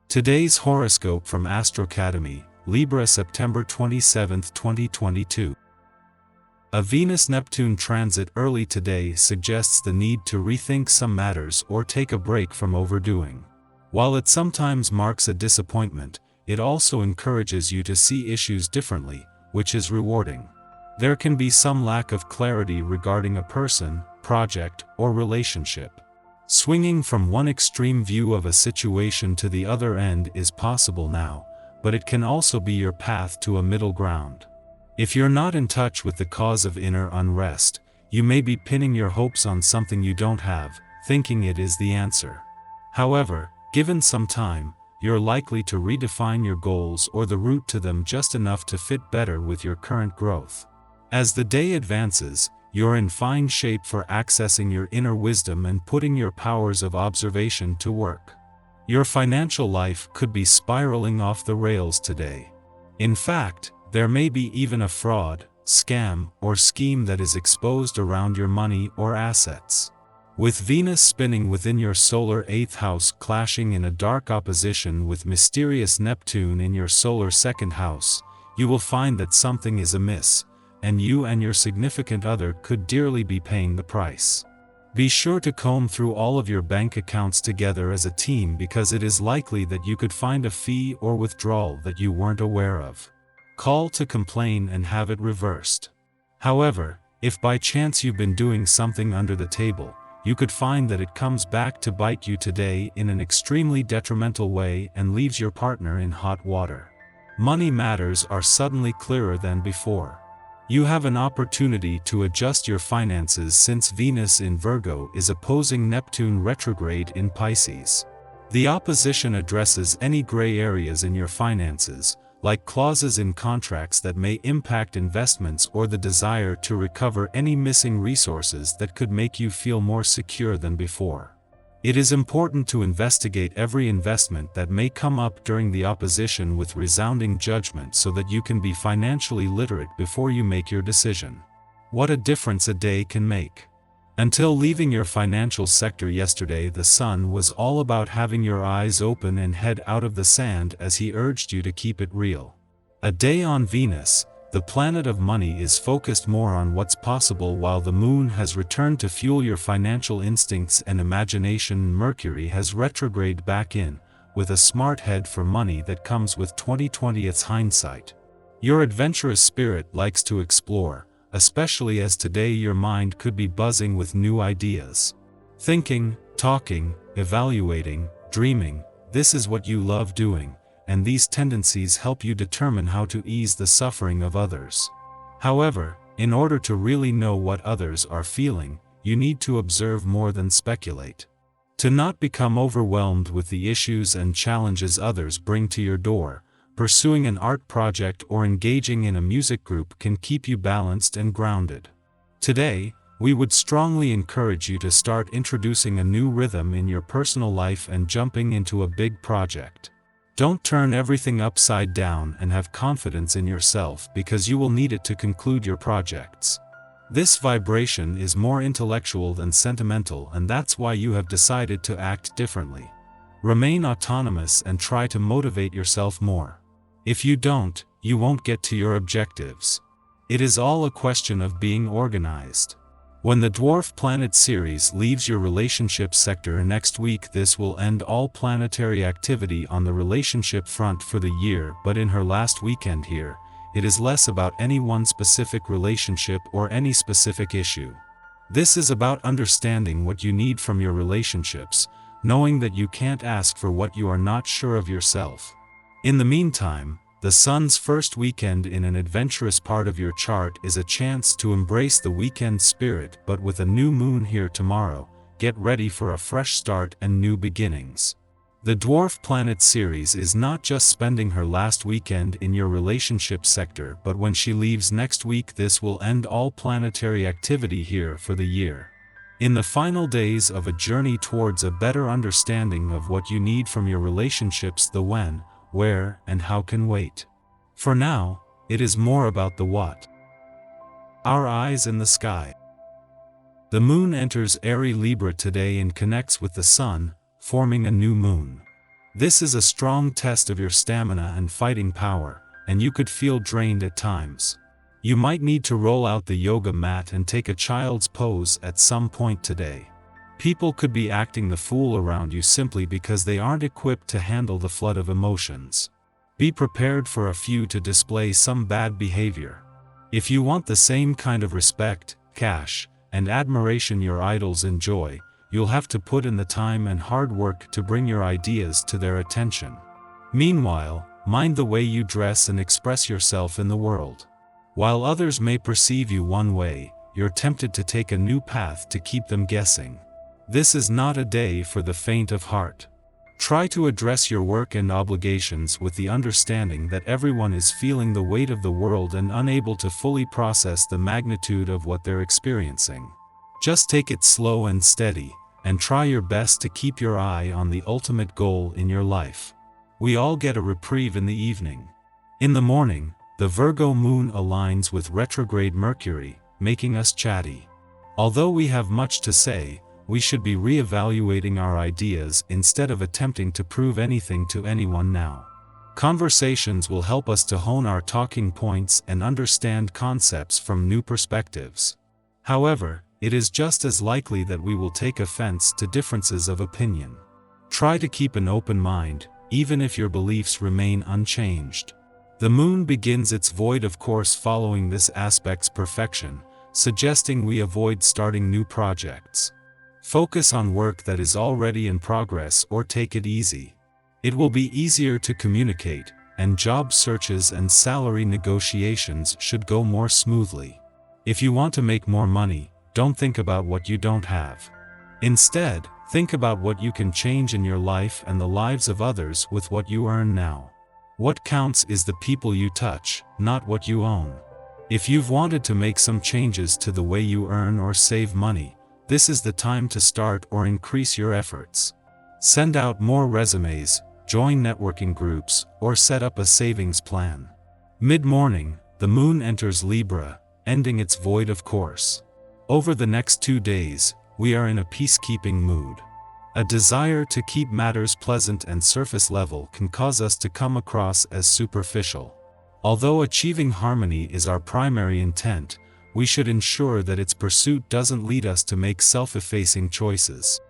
Today's horoscope from Astrocademy, Libra September 27, 2022. A Venus-Neptune transit early today suggests the need to rethink some matters or take a break from overdoing. While it sometimes marks a disappointment, it also encourages you to see issues differently, which is rewarding. There can be some lack of clarity regarding a person, project, or relationship. Swinging from one extreme view of a situation to the other end is possible now, but it can also be your path to a middle ground. If you're not in touch with the cause of inner unrest, you may be pinning your hopes on something you don't have, thinking it is the answer. However, given some time, you're likely to redefine your goals or the route to them just enough to fit better with your current growth. As the day advances, you're in fine shape for accessing your inner wisdom and putting your powers of observation to work. Your financial life could be spiraling off the rails today. In fact, there may be even a fraud, scam, or scheme that is exposed around your money or assets. With Venus spinning within your solar 8th house clashing in a dark opposition with mysterious Neptune in your solar 2nd house, you will find that something is amiss, and you and your significant other could dearly be paying the price. Be sure to comb through all of your bank accounts together as a team because it is likely that you could find a fee or withdrawal that you weren't aware of. Call to complain and have it reversed. However, if by chance you've been doing something under the table, you could find that it comes back to bite you today in an extremely detrimental way and leaves your partner in hot water. Money matters are suddenly clearer than before. You have an opportunity to adjust your finances since Venus in Virgo is opposing Neptune retrograde in Pisces. The opposition addresses any gray areas in your finances, like clauses in contracts that may impact investments or the desire to recover any missing resources that could make you feel more secure than before. It is important to investigate every investment that may come up during the opposition with resounding judgment so that you can be financially literate before you make your decision. What a difference a day can make. Until leaving your financial sector yesterday, the Sun was all about having your eyes open and head out of the sand as he urged you to keep it real. A day on Venus, the planet of money is focused more on what's possible while the Moon has returned to fuel your financial instincts and imagination. Mercury has retrograded back in, with a smart head for money that comes with 20/20's hindsight. Your adventurous spirit likes to explore, especially as today your mind could be buzzing with new ideas. Thinking, talking, evaluating, dreaming, this is what you love doing, and these tendencies help you determine how to ease the suffering of others. However, in order to really know what others are feeling, you need to observe more than speculate. To not become overwhelmed with the issues and challenges others bring to your door, pursuing an art project or engaging in a music group can keep you balanced and grounded. Today, we would strongly encourage you to start introducing a new rhythm in your personal life and jumping into a big project. Don't turn everything upside down and have confidence in yourself because you will need it to conclude your projects. This vibration is more intellectual than sentimental, and that's why you have decided to act differently. Remain autonomous and try to motivate yourself more. If you don't, you won't get to your objectives. It is all a question of being organized. When the dwarf planet Ceres leaves your relationship sector next week, this will end all planetary activity on the relationship front for the year, but in her last weekend here, it is less about any one specific relationship or any specific issue. This is about understanding what you need from your relationships, knowing that you can't ask for what you are not sure of yourself. In the meantime, the Sun's first weekend in an adventurous part of your chart is a chance to embrace the weekend spirit, but with a new moon here tomorrow, get ready for a fresh start and new beginnings. The dwarf planet Ceres is not just spending her last weekend in your relationship sector, but when she leaves next week, this will end all planetary activity here for the year. In the final days of a journey towards a better understanding of what you need from your relationships, the when, where, and how can wait. For now, it is more about the what. Our eyes in the sky. The moon enters Aries Libra today and connects with the Sun, forming a new moon. This is a strong test of your stamina and fighting power, and you could feel drained at times. You might need to roll out the yoga mat and take a child's pose at some point today. People could be acting the fool around you simply because they aren't equipped to handle the flood of emotions. Be prepared for a few to display some bad behavior. If you want the same kind of respect, cash, and admiration your idols enjoy, you'll have to put in the time and hard work to bring your ideas to their attention. Meanwhile, mind the way you dress and express yourself in the world. While others may perceive you one way, you're tempted to take a new path to keep them guessing. This is not a day for the faint of heart. Try to address your work and obligations with the understanding that everyone is feeling the weight of the world and unable to fully process the magnitude of what they're experiencing. Just take it slow and steady, and try your best to keep your eye on the ultimate goal in your life. We all get a reprieve in the evening. In the morning, the Virgo moon aligns with retrograde Mercury, making us chatty. Although we have much to say, we should be re-evaluating our ideas instead of attempting to prove anything to anyone now. Conversations will help us to hone our talking points and understand concepts from new perspectives. However, it is just as likely that we will take offense to differences of opinion. Try to keep an open mind, even if your beliefs remain unchanged. The moon begins its void of course following this aspect's perfection, suggesting we avoid starting new projects. Focus on work that is already in progress or take it easy. It will be easier to communicate, and job searches and salary negotiations should go more smoothly. If you want to make more money, don't think about what you don't have. Instead, think about what you can change in your life and the lives of others with what you earn now. What counts is the people you touch, not what you own. If you've wanted to make some changes to the way you earn or save money, this is the time to start or increase your efforts. Send out more resumes, join networking groups, or set up a savings plan. Mid-morning, the moon enters Libra, ending its void of course. Over the next 2 days, we are in a peacekeeping mood. A desire to keep matters pleasant and surface level can cause us to come across as superficial. Although achieving harmony is our primary intent, we should ensure that its pursuit doesn't lead us to make self-effacing choices.